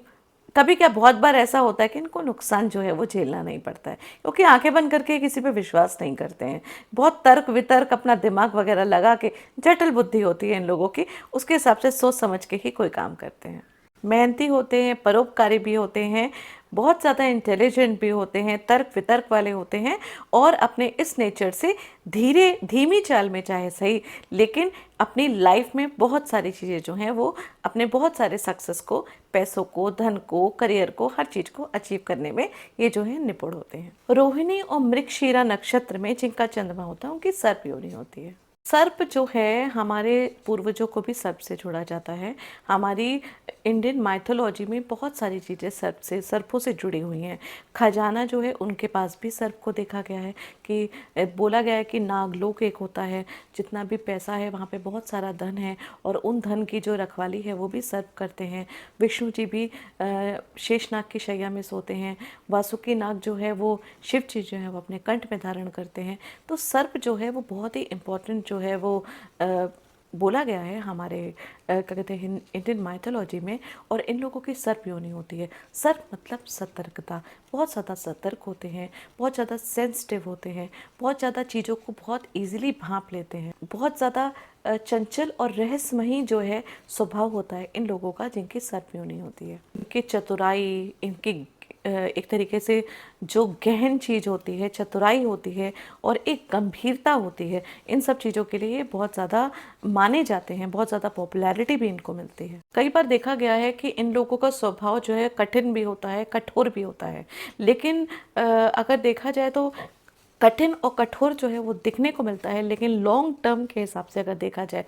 कभी क्या बहुत बार ऐसा होता है कि इनको नुकसान जो है वो झेलना नहीं पड़ता है, क्योंकि आंखें बंद करके किसी पे विश्वास नहीं करते हैं। बहुत तर्क वितर्क अपना दिमाग वगैरह लगा के, जटिल बुद्धि होती है इन लोगों की, उसके हिसाब से सोच समझ के ही कोई काम करते हैं। मेहनती होते हैं, परोपकारी भी होते हैं, बहुत ज़्यादा इंटेलिजेंट भी होते हैं, तर्क वितर्क वाले होते हैं, और अपने इस नेचर से धीरे धीमी चाल में चाहे सही, लेकिन अपनी लाइफ में बहुत सारी चीज़ें जो हैं वो अपने बहुत सारे सक्सेस को, पैसों को, धन को, करियर को, हर चीज़ को अचीव करने में ये जो है निपुण होते हैं। रोहिणी और मृगशिरा नक्षत्र में जिनका चंद्रमा होता है उनकी सर्प योनि होती है। सर्प जो है हमारे पूर्वजों को भी सर्प से जोड़ा जाता है। हमारी इंडियन माइथोलॉजी में बहुत सारी चीज़ें सर्पों से जुड़ी हुई हैं। खजाना जो है उनके पास भी सर्प को देखा गया है कि बोला गया है कि नागलोक एक होता है, जितना भी पैसा है वहाँ पे बहुत सारा धन है, और उन धन की जो रखवाली है वो भी सर्प करते हैं। विष्णु जी भी शेषनाग की शैया में सोते हैं। वासुकी नाग जो है वो शिव जी जो है वो अपने कंठ में धारण करते हैं। तो सर्प जो है वो बहुत ही इम्पोर्टेंट जो है वो बोला गया है हमारे क्या कहते हैं इंडियन माइथोलॉजी में, और इन लोगों की सर्प योनि होती है। सर्प मतलब सतर्कता, बहुत ज़्यादा सतर्क होते हैं, बहुत ज़्यादा सेंसिटिव होते हैं, बहुत ज़्यादा चीज़ों को बहुत इजीली भांप लेते हैं, बहुत ज़्यादा चंचल और रहस्यमयी जो है स्वभाव होता है इन लोगों का जिनकी सर्प योनि होती है। इनकी चतुराई, इनकी एक तरीके से जो गहन चीज़ होती है, चतुराई होती है, और एक गंभीरता होती है, इन सब चीज़ों के लिए बहुत ज़्यादा माने जाते हैं, बहुत ज़्यादा पॉपुलैरिटी भी इनको मिलती है। कई बार देखा गया है कि इन लोगों का स्वभाव जो है कठिन भी होता है, कठोर भी होता है, लेकिन अगर देखा जाए तो कठिन और कठोर जो है वो दिखने को मिलता है, लेकिन लॉन्ग टर्म के हिसाब से अगर देखा जाए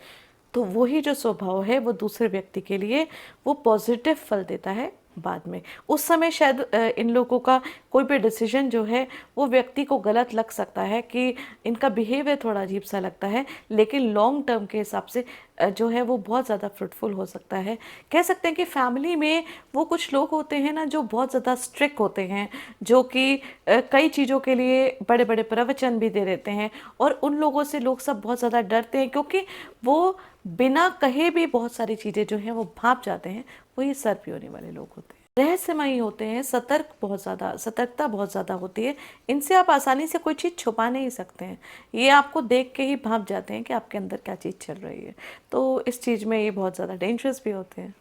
तो वही जो स्वभाव है वो दूसरे व्यक्ति के लिए वो पॉजिटिव फल देता है बाद में। उस समय शायद इन लोगों का कोई भी डिसीजन जो है वो व्यक्ति को गलत लग सकता है कि इनका बिहेवियर थोड़ा अजीब सा लगता है, लेकिन लॉन्ग टर्म के हिसाब से जो है वो बहुत ज़्यादा फ्रूटफुल हो सकता है। कह सकते हैं कि फैमिली में वो कुछ लोग होते हैं ना जो बहुत ज़्यादा स्ट्रिक्ट होते हैं, जो कि कई चीज़ों के लिए बड़े बड़े प्रवचन भी दे देते हैं, और उन लोगों से लोग सब बहुत ज़्यादा डरते हैं, क्योंकि वो बिना कहे भी बहुत सारी चीज़ें जो हैं वो भाप जाते हैं। वही सर्प योनि वाले लोग होते हैं। रहस्यमयी होते हैं, सतर्कता बहुत ज़्यादा होती है। इनसे आप आसानी से कोई चीज़ छुपा नहीं सकते हैं, ये आपको देख के ही भाप जाते हैं कि आपके अंदर क्या चीज़ चल रही है। तो इस चीज़ में ये बहुत ज़्यादा डेंजरस भी होते हैं।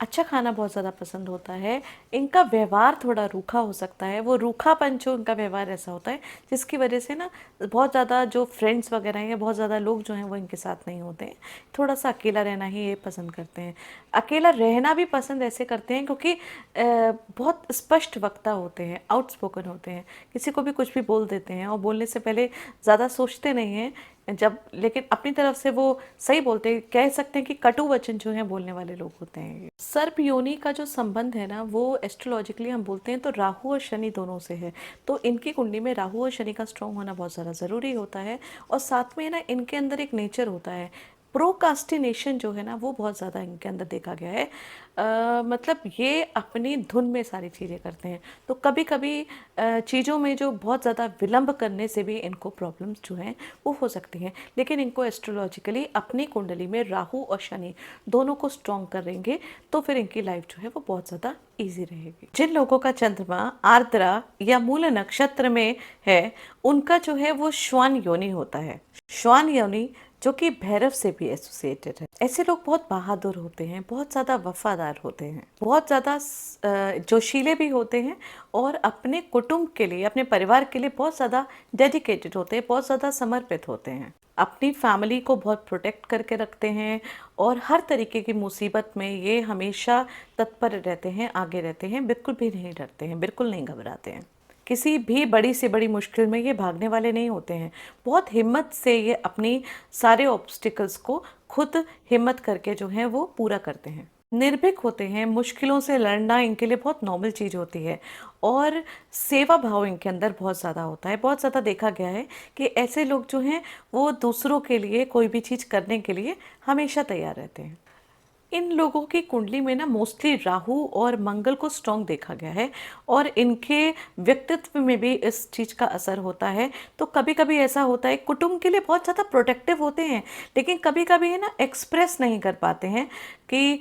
अच्छा खाना बहुत ज़्यादा पसंद होता है। इनका व्यवहार थोड़ा रूखा हो सकता है, वो रूखापन जो इनका व्यवहार ऐसा होता है जिसकी वजह से ना बहुत ज़्यादा जो फ्रेंड्स वगैरह हैं, बहुत ज़्यादा लोग जो हैं वो इनके साथ नहीं होते हैं। थोड़ा सा अकेला रहना ही ये पसंद करते हैं। अकेला रहना भी पसंद ऐसे करते हैं क्योंकि बहुत स्पष्ट वक्ता होते हैं, आउटस्पोकन होते हैं, किसी को भी कुछ भी बोल देते हैं और बोलने से पहले ज़्यादा सोचते नहीं हैं जब, लेकिन अपनी तरफ से वो सही बोलते हैं। कह सकते हैं कि कटु वचन जो है बोलने वाले लोग होते हैं। सर्प योनि का जो संबंध है ना वो एस्ट्रोलॉजिकली हम बोलते हैं तो राहु और शनि दोनों से है। तो इनकी कुंडली में राहु और शनि का स्ट्रॉन्ग होना बहुत ज़्यादा ज़रूरी होता है, और साथ में ना इनके अंदर एक नेचर होता है, प्रोकास्टिनेशन जो है ना वो बहुत ज़्यादा इनके अंदर देखा गया है। मतलब ये अपनी धुन में सारी चीज़ें करते हैं, तो कभी कभी चीज़ों में जो बहुत ज़्यादा विलंब करने से भी इनको प्रॉब्लम्स जो हैं वो हो सकती हैं। लेकिन इनको एस्ट्रोलॉजिकली अपनी कुंडली में राहु और शनि दोनों को स्ट्रॉन्ग करेंगे तो फिर इनकी लाइफ जो है वो बहुत ज़्यादा ईजी रहेगी। जिन लोगों का चंद्रमा आर्द्रा या मूल नक्षत्र में है उनका जो है वो श्वान योनि होता है। श्वान योनि जो कि भैरव से भी एसोसिएटेड है। ऐसे लोग बहुत बहादुर होते हैं, बहुत ज़्यादा वफादार होते हैं, बहुत ज़्यादा जोशीले भी होते हैं, और अपने कुटुंब के लिए, अपने परिवार के लिए बहुत ज़्यादा डेडिकेटेड होते हैं, बहुत ज़्यादा समर्पित होते हैं। अपनी फैमिली को बहुत प्रोटेक्ट करके रखते हैं, और हर तरीके की मुसीबत में ये हमेशा तत्पर रहते हैं, आगे रहते हैं, बिल्कुल भी नहीं डरते हैं, बिल्कुल नहीं घबराते हैं। किसी भी बड़ी से बड़ी मुश्किल में ये भागने वाले नहीं होते हैं। बहुत हिम्मत से ये अपनी सारे ऑब्स्टिकल्स को खुद हिम्मत करके जो है वो पूरा करते हैं। निर्भीक होते हैं, मुश्किलों से लड़ना इनके लिए बहुत नॉर्मल चीज़ होती है, और सेवा भाव इनके अंदर बहुत ज़्यादा होता है। बहुत ज़्यादा देखा गया है कि ऐसे लोग जो हैं वो दूसरों के लिए कोई भी चीज़ करने के लिए हमेशा तैयार रहते हैं। इन लोगों की कुंडली में ना मोस्टली राहु और मंगल को स्ट्रॉन्ग देखा गया है, और इनके व्यक्तित्व में भी इस चीज़ का असर होता है। तो कभी कभी ऐसा होता है, कुटुंब के लिए बहुत ज़्यादा प्रोटेक्टिव होते हैं, लेकिन कभी कभी है ना एक्सप्रेस नहीं कर पाते हैं कि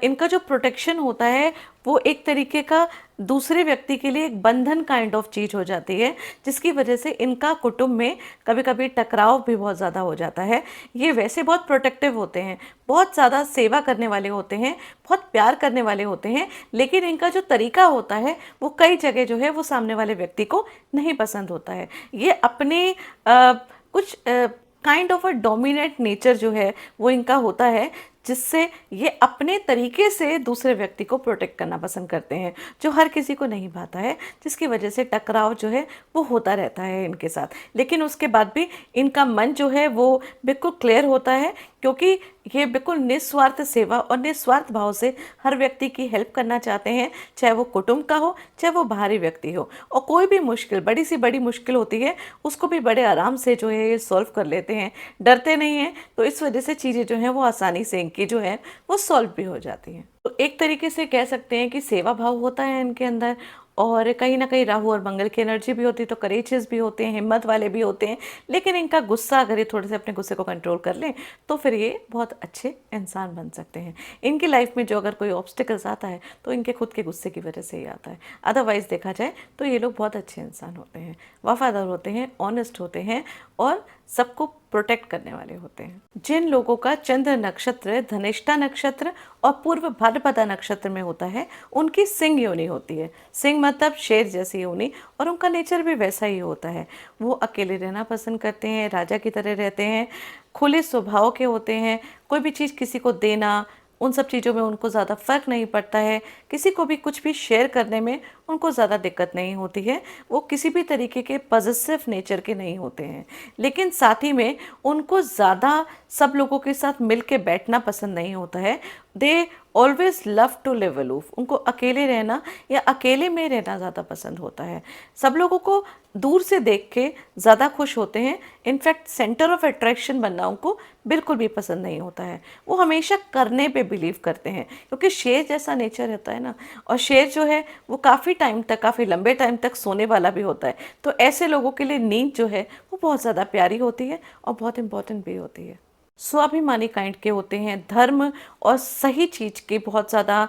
इनका जो प्रोटेक्शन होता है वो एक तरीके का दूसरे व्यक्ति के लिए एक बंधन काइंड ऑफ चीज़ हो जाती है, जिसकी वजह से इनका कुटुंब में कभी-कभी टकराव भी बहुत ज़्यादा हो जाता है। ये वैसे बहुत प्रोटेक्टिव होते हैं, बहुत ज़्यादा सेवा करने वाले होते हैं, बहुत प्यार करने वाले होते हैं, लेकिन इनका जो तरीका होता है, वो कई जगह जो है वो सामने वाले व्यक्ति को नहीं पसंद होता है। ये अपने कुछ kind of a dominant nature जो है वो इनका होता है, जिससे ये अपने तरीके से दूसरे व्यक्ति को प्रोटेक्ट करना पसंद करते हैं, जो हर किसी को नहीं भाता है, जिसकी वजह से टकराव जो है वो होता रहता है इनके साथ। लेकिन उसके बाद भी इनका मन जो है वो बिल्कुल क्लियर होता है, क्योंकि ये बिल्कुल निस्वार्थ सेवा और निस्वार्थ भाव से हर व्यक्ति की हेल्प करना चाहते हैं, चाहे वो कुटुंब का हो, चाहे वो बाहरी व्यक्ति हो। और कोई भी मुश्किल, बड़ी से बड़ी मुश्किल होती है, उसको भी बड़े आराम से जो है ये सॉल्व कर लेते हैं, डरते नहीं हैं। तो इस वजह से चीज़ें जो हैं वो आसानी से इनकी जो है वो सॉल्व भी हो जाती हैं। तो एक तरीके से कह सकते हैं कि सेवा भाव होता है इनके अंदर, और कहीं ना कहीं राहु और मंगल की एनर्जी भी होती है, तो करेजियस भी होते हैं, हिम्मत वाले भी होते हैं। लेकिन इनका गुस्सा, अगर ये थोड़े से अपने गुस्से को कंट्रोल कर लें, तो फिर ये बहुत अच्छे इंसान बन सकते हैं। इनकी लाइफ में जो अगर कोई ऑब्स्टिकल्स आता है, तो इनके खुद के गुस्से की वजह से ही आता है। अदरवाइज देखा जाए तो ये लोग बहुत अच्छे इंसान होते हैं, वफादार होते हैं, ऑनेस्ट होते हैं, और सबको प्रोटेक्ट करने वाले होते हैं। जिन लोगों का चंद्र नक्षत्र धनिष्ठा नक्षत्र और पूर्व भाद्रपदा नक्षत्र में होता है, उनकी सिंह योनि होती है। सिंह मतलब शेर जैसी योनि, और उनका नेचर भी वैसा ही होता है। वो अकेले रहना पसंद करते हैं, राजा की तरह रहते हैं, खुले स्वभाव के होते हैं। कोई भी चीज़ किसी को देना, उन सब चीज़ों में उनको ज़्यादा फ़र्क नहीं पड़ता है। किसी को भी कुछ भी शेयर करने में उनको ज़्यादा दिक्कत नहीं होती है। वो किसी भी तरीके के पॉजिटिव नेचर के नहीं होते हैं। लेकिन साथ ही में उनको ज़्यादा सब लोगों के साथ मिल के बैठना पसंद नहीं होता है। They always love to live aloof. उनको अकेले रहना या अकेले में रहना ज़्यादा पसंद होता है। सब लोगों को दूर से देख के ज़्यादा खुश होते हैं। इनफैक्ट सेंटर ऑफ अट्रैक्शन बनना उनको बिल्कुल भी पसंद नहीं होता है। वो हमेशा करने पे बिलीव करते हैं, क्योंकि शेर जैसा नेचर रहता है ना, और शेर जो है वो काफ़ी टाइम तक, काफ़ी लंबे टाइम तक सोने वाला भी होता है। तो ऐसे लोगों के लिए नींद जो है वो बहुत ज़्यादा प्यारी होती है और बहुत इंपॉर्टेंट भी होती है। स्वाभिमानी काइंड के होते हैं, धर्म और सही चीज़ की बहुत ज़्यादा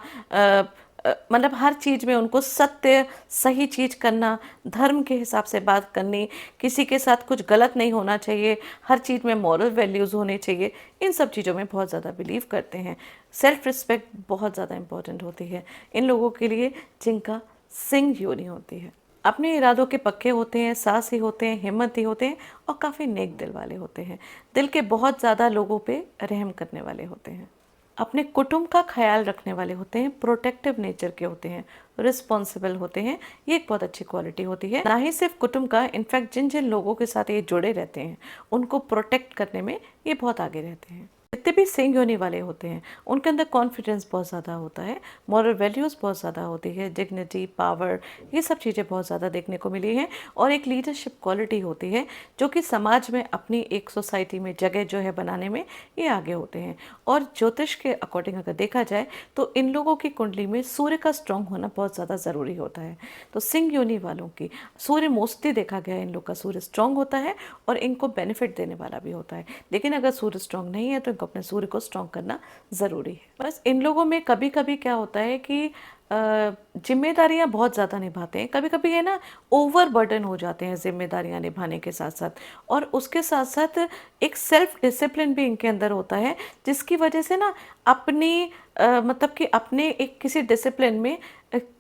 मतलब हर चीज़ में उनको सत्य, सही चीज़ करना, धर्म के हिसाब से बात करनी, किसी के साथ कुछ गलत नहीं होना चाहिए, हर चीज़ में मॉरल वैल्यूज़ होने चाहिए, इन सब चीज़ों में बहुत ज़्यादा बिलीव करते हैं। सेल्फ रिस्पेक्ट बहुत ज़्यादा इंपॉर्टेंट होती है इन लोगों के लिए, जिनका सिंह योनि होती है। अपने इरादों के पक्के होते हैं, साहसी होते हैं, हिम्मती होते हैं, और काफ़ी नेक दिल वाले होते हैं। दिल के बहुत ज़्यादा लोगों पे रहम करने वाले होते हैं। अपने कुटुंब का ख्याल रखने वाले होते हैं, प्रोटेक्टिव नेचर के होते हैं, रिस्पॉन्सिबल होते हैं। ये एक बहुत अच्छी क्वालिटी होती है। ना ही सिर्फ कुटुंब का, इनफैक्ट जिन जिन लोगों के साथ ये जुड़े रहते हैं, उनको प्रोटेक्ट करने में ये बहुत आगे रहते हैं। जितने भी सिंह योनि वाले होते हैं, उनके अंदर कॉन्फिडेंस बहुत ज़्यादा होता है, मॉरल वैल्यूज़ बहुत ज़्यादा होती है, डिग्निटी, पावर, ये सब चीज़ें बहुत ज़्यादा देखने को मिली हैं। और एक लीडरशिप क्वालिटी होती है, जो कि समाज में अपनी एक सोसाइटी में जगह जो है बनाने में ये आगे होते हैं। और ज्योतिष के अकॉर्डिंग अगर देखा जाए, तो इन लोगों की कुंडली में सूर्य का स्ट्रॉन्ग होना बहुत ज़्यादा ज़रूरी होता है। तो सिंह योनि वालों की सूर्य मोस्टली देखा गया है, इन लोग का सूर्य स्ट्रॉन्ग होता है और इनको बेनिफिट देने वाला भी होता है। लेकिन अगर सूर्य स्ट्रॉन्ग नहीं है, तो इनको अपने सूर्य को स्ट्रॉन्ग करना ज़रूरी है। बस इन लोगों में कभी कभी क्या होता है कि जिम्मेदारियां बहुत ज़्यादा निभाते हैं। कभी कभी है ना, ओवर बर्डन हो जाते हैं जिम्मेदारियां निभाने के साथ साथ, और उसके साथ साथ एक सेल्फ डिसिप्लिन भी इनके अंदर होता है, जिसकी वजह से ना अपनी मतलब कि अपने एक किसी डिसिप्लिन में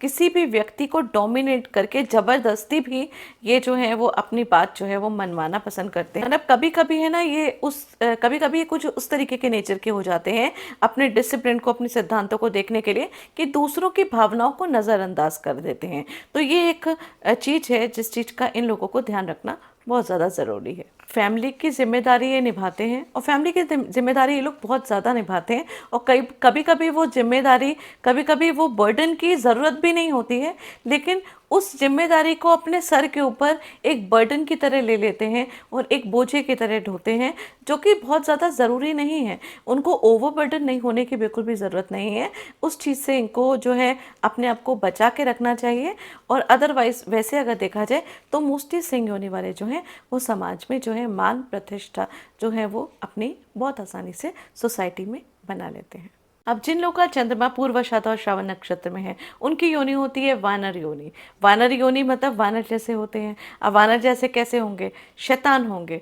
किसी भी व्यक्ति को डोमिनेट करके ज़बरदस्ती भी ये जो है वो अपनी बात जो है वो मनवाना पसंद करते हैं। मतलब कभी कभी है ना, ये कभी कभी कुछ उस तरीके के नेचर के हो जाते हैं, अपने डिसिप्लिन को, अपने सिद्धांतों को देखने के लिए, कि दूसरों की भावनाओं को नज़रअंदाज कर देते हैं। तो ये एक चीज़ है जिस चीज़ का इन लोगों को ध्यान रखना बहुत ज़्यादा ज़रूरी है। फैमिली की जिम्मेदारी ये निभाते हैं, और फैमिली की जिम्मेदारी ये लोग बहुत ज़्यादा निभाते हैं। और कभी कभी वो जिम्मेदारी, कभी कभी वो बर्डन की ज़रूरत भी नहीं होती है, लेकिन उस जिम्मेदारी को अपने सर के ऊपर एक बर्डन की तरह ले लेते हैं और एक बोझे की तरह ढोते हैं, जो कि बहुत ज़्यादा ज़रूरी नहीं है। उनको ओवर बर्डन नहीं होने की बिल्कुल भी ज़रूरत नहीं है। उस चीज़ से इनको जो है अपने आप को बचा के रखना चाहिए। और अदरवाइज़ वैसे अगर देखा जाए, तो मोस्टली सिंह योनि वाले जो हैं वो समाज में जो है मान प्रतिष्ठा जो है वो अपनी बहुत आसानी से सोसाइटी में बना लेते हैं। अब जिन लोगों का चंद्रमा पूर्वाषाढ़ा और श्रवण नक्षत्र में है, उनकी योनि होती है वानर योनि। वानर योनि मतलब वानर जैसे होते हैं। अब वानर जैसे कैसे होंगे? शैतान होंगे,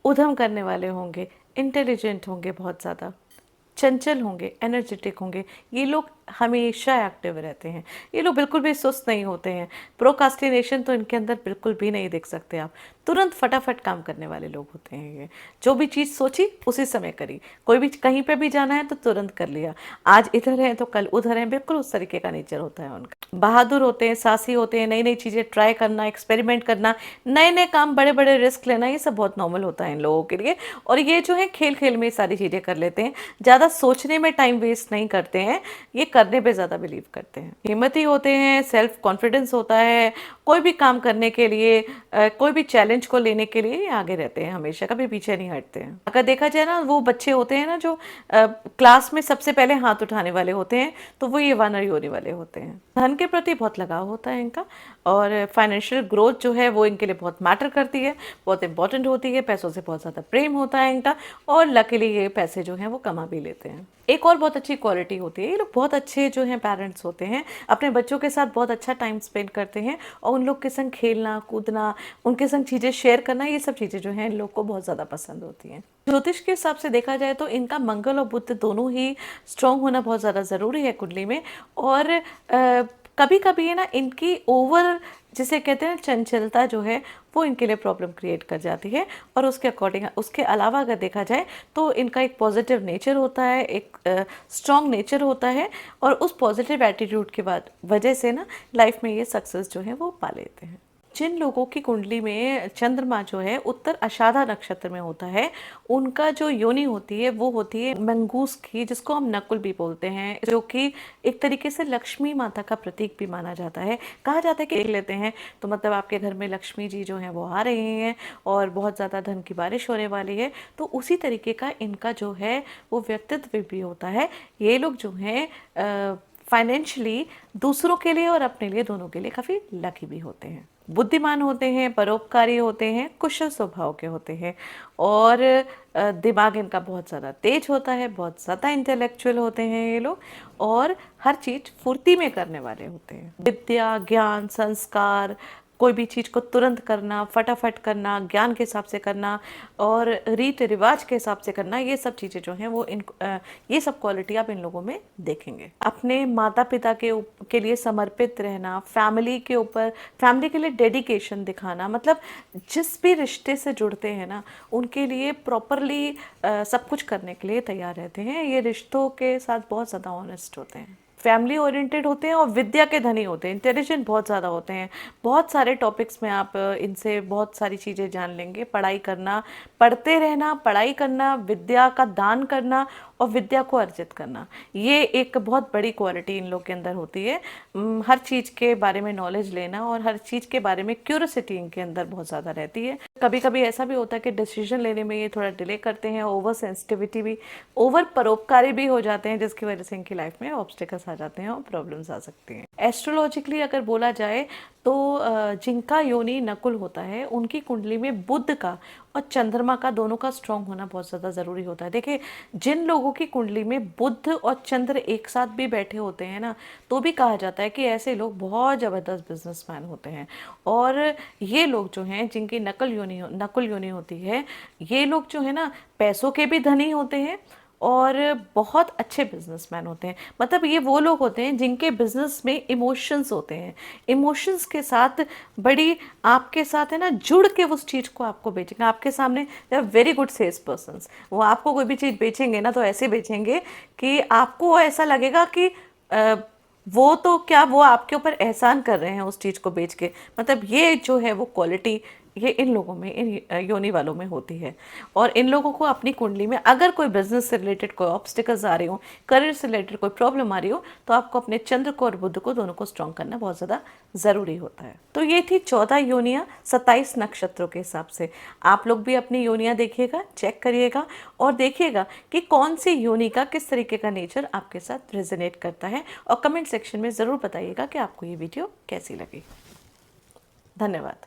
उधम करने वाले होंगे, इंटेलिजेंट होंगे, बहुत ज़्यादा चंचल होंगे, एनर्जेटिक होंगे। ये लोग हमेशा एक्टिव रहते हैं। ये लोग बिल्कुल भी सुस्त नहीं होते हैं। प्रोकास्टिनेशन तो इनके अंदर बिल्कुल भी नहीं देख सकते आप। तुरंत फटाफट काम करने वाले लोग होते हैं ये। जो भी चीज़ सोची उसी समय करी। कोई भी कहीं पे भी जाना है तो तुरंत कर लिया। आज इधर है तो कल उधर है, बिल्कुल उस तरीके का नेचर होता है उनका। बहादुर होते हैं, साहसी होते हैं, नई नई चीज़ें ट्राई करना, एक्सपेरिमेंट करना, नए नए काम, बड़े बड़े रिस्क लेना, ये सब बहुत नॉर्मल होता है इन लोगों के लिए। और ये जो है खेल खेल में ये सारी चीज़ें कर लेते हैं। ज़्यादा सोचने में टाइम वेस्ट नहीं करते हैं, ये करने पे ज़्यादा बिलीव करते हैं। हिम्मती होते हैं, सेल्फ कॉन्फिडेंस होता है, कोई भी काम करने के लिए, कोई भी चैलेंज को लेने के लिए ये आगे रहते हैं, हमेशा कभी पीछे नहीं हटते हैं। अगर देखा जाए ना, वो बच्चे होते हैं ना जो क्लास में सबसे पहले हाथ उठाने वाले होते हैं, तो वो ये वानर योनि वाले होते हैं। धन के प्रति बहुत लगाव होता है इनका, और फाइनेंशियल ग्रोथ जो है वो इनके लिए बहुत मैटर करती है, बहुत इंपॉर्टेंट होती है। पैसों से बहुत ज़्यादा प्रेम होता है इनका, और लकीली ये पैसे जो हैं वो कमा भी लेते हैं। एक और बहुत अच्छी क्वालिटी होती है, ये लोग बहुत अच्छे जो हैं पेरेंट्स होते हैं, अपने बच्चों के साथ बहुत अच्छा टाइम स्पेंड करते हैं, और उन लोग के संग खेलना कूदना, उनके संग चीज़ें शेयर करना, ये सब चीज़ें जो हैं इन लोग को बहुत ज़्यादा पसंद होती हैं। ज्योतिष के हिसाब से देखा जाए तो इनका मंगल और बुध दोनों ही स्ट्रांग होना बहुत ज़्यादा ज़रूरी है कुंडली में। और कभी कभी है ना, इनकी ओवर जिसे कहते हैं चंचलता जो है वो इनके लिए प्रॉब्लम क्रिएट कर जाती है। और उसके अकॉर्डिंग, उसके अलावा अगर देखा जाए तो इनका एक पॉजिटिव नेचर होता है, एक स्ट्रॉन्ग नेचर होता है, और उस पॉजिटिव एटीट्यूड के बाद वजह से ना लाइफ में ये सक्सेस जो है वो पा लेते हैं। जिन लोगों की कुंडली में चंद्रमा जो है उत्तर आषाढ़ा नक्षत्र में होता है, उनका जो योनि होती है वो होती है मंगूस की, जिसको हम नकुल भी बोलते हैं, जो कि एक तरीके से लक्ष्मी माता का प्रतीक भी माना जाता है। कहा जाता है कि देख लेते हैं तो मतलब आपके घर में लक्ष्मी जी जो है वो आ रहे हैं और बहुत ज़्यादा धन की बारिश होने वाली है। तो उसी तरीके का इनका जो है वो व्यक्तित्व भी होता है। ये लोग जो हैं फाइनेंशियली दूसरों के लिए और अपने लिए, दोनों के लिए काफ़ी लकी भी होते हैं। बुद्धिमान होते हैं, परोपकारी होते हैं, कुशल स्वभाव के होते हैं, और दिमाग इनका बहुत ज़्यादा तेज होता है, बहुत ज़्यादा इंटेलेक्चुअल होते हैं ये लोग, और हर चीज़ फुर्ती में करने वाले होते हैं। विद्या, ज्ञान, संस्कार, कोई भी चीज़ को तुरंत करना, फटाफट करना, ज्ञान के हिसाब से करना, और रीति रिवाज के हिसाब से करना, ये सब चीज़ें जो हैं वो ये सब क्वालिटी आप इन लोगों में देखेंगे। अपने माता पिता के लिए समर्पित रहना, फैमिली के ऊपर, फैमिली के लिए डेडिकेशन दिखाना, मतलब जिस भी रिश्ते से जुड़ते हैं ना उनके लिए प्रॉपरली सब कुछ करने के लिए तैयार रहते हैं। ये रिश्तों के साथ बहुत ज़्यादा ऑनेस्ट होते हैं, फैमिली ओरिएंटेड होते हैं, और विद्या के धनी होते हैं, इंटेलिजेंट बहुत ज़्यादा होते हैं। बहुत सारे टॉपिक्स में आप इनसे बहुत सारी चीज़ें जान लेंगे। पढ़ाई करना, पढ़ते रहना, पढ़ाई करना, विद्या का दान करना और विद्या को अर्जित करना, ये एक बहुत बड़ी क्वालिटी इन लोग के अंदर होती है। हर चीज़ के बारे में नॉलेज लेना और हर चीज़ के बारे में क्यूरियोसिटी इनके अंदर बहुत ज़्यादा रहती है। कभी कभी ऐसा भी होता है कि डिसीजन लेने में ये थोड़ा डिले करते हैं, ओवर सेंसिटिविटी भी, ओवर परोपकारी भी हो जाते हैं, जिसकी वजह से इनकी लाइफ में ऑब्स्टिकल्स आ जाते हैं और प्रॉब्लम्स आ सकती हैं। एस्ट्रोलॉजिकली अगर बोला जाए तो जिनका योनि नकुल होता है उनकी कुंडली में बुध का और चंद्रमा का, दोनों का स्ट्रांग होना बहुत ज़्यादा ज़रूरी होता है। देखिए, जिन लोगों की कुंडली में बुध और चंद्र एक साथ भी बैठे होते हैं ना, तो भी कहा जाता है कि ऐसे लोग बहुत ज़बरदस्त बिजनेसमैन होते हैं। और ये लोग जो हैं जिनकी नकुल योनि होती है, ये लोग जो है ना पैसों के भी धनी होते हैं और बहुत अच्छे बिजनेसमैन होते हैं। मतलब ये वो लोग होते हैं जिनके बिजनेस में इमोशंस होते हैं, इमोशंस के साथ बड़ी आपके साथ है ना जुड़ के उस चीज़ को आपको बेचेंगे। आपके सामने वेरी गुड सेल्स पर्सन्स, वो आपको कोई भी चीज़ बेचेंगे ना तो ऐसे बेचेंगे कि आपको ऐसा लगेगा कि वो तो क्या, वो आपके ऊपर एहसान कर रहे हैं उस चीज़ को बेच के। मतलब ये जो है वो क्वालिटी ये इन लोगों में, इन योनि वालों में होती है। और इन लोगों को अपनी कुंडली में अगर कोई बिजनेस से रिलेटेड कोई ऑब्स्टिकल्स आ रही हो, करियर से रिलेटेड कोई प्रॉब्लम आ रही हो, तो आपको अपने चंद्र को और बुध को दोनों को स्ट्रॉन्ग करना बहुत ज़्यादा ज़रूरी होता है। तो ये थी 14 योनियाँ 27 नक्षत्रों के हिसाब से। आप लोग भी अपनी योनियाँ देखिएगा, चेक करिएगा और देखिएगा कि कौन सी योनि का किस तरीके का नेचर आपके साथ रेजोनेट करता है, और कमेंट सेक्शन में ज़रूर बताइएगा कि आपको ये वीडियो कैसी लगी। धन्यवाद।